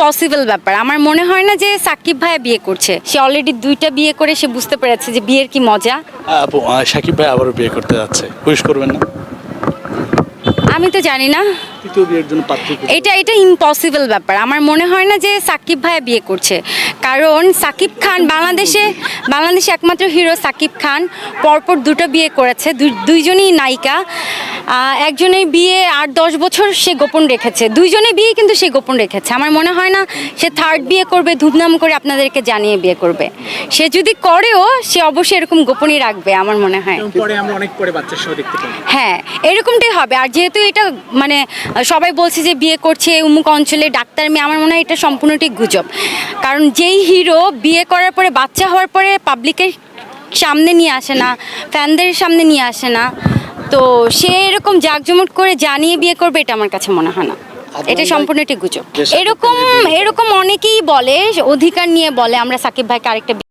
Impossible ব্যাপার। আমার মনে হয় না যে সাকিব ভাইয়া বিয়ে করছে। সে অলরেডি 2টা বিয়ে করে সে বুঝতে পেরেছে যে বিয়ের কি মজা। আপু সাকিব ভাই আবারও বিয়ে করতে যাচ্ছে, উইশ করবেন না? আমি তো জানি না, তৃতীয় বিয়ের জন্য পাত্রী এটা ইম্পসিবল ব্যাপার। আমার মনে হয় না যে সাকিব ভাইয়া বিয়ে করছে, কারণ সাকিব খান বাংলাদেশে একমাত্র হিরো সাকিব খান পরপর 2টা বিয়ে করেছে, দুইজনই নায়িকা। একজনের বিয়ে 8-10 বছর সে গোপন রেখেছে, দুইজনের বিয়ে কিন্তু সে গোপন রেখেছে। আমার মনে হয় না সে থার্ড বিয়ে করবে ধুমধাম করে আপনাদেরকে জানিয়ে বিয়ে করবে। সে যদি করেও সে অবশ্যই এরকম গোপনই রাখবে আমার মনে হয়। পরে আমরা অনেক পরে বাচ্চার সহ দেখতে পাবো। হ্যাঁ, এরকমটাই হবে। আর যেহেতু এটা মানে সবাই বলছে যে বিয়ে করছে উমুক অঞ্চলে ডাক্তার মেয়ে, আমার মনে হয় এটা সম্পূর্ণটাই গুজব। কারণ যেই হিরো বিয়ে করার পরে বাচ্চা হওয়ার পরে পাবলিকের সামনে নিয়ে আসে না, ফ্যানদের সামনে নিয়ে আসে না, তো সে এরকম জাঁকজমট করে জানিয়ে বিয়ে করবে, এটা আমার কাছে মনে হয় না। এটা সম্পূর্ণটাই গুজব। এরকম অনেকেই বলে, অধিকার নিয়ে বলে আমরা সাকিব ভাইকে আরেকটা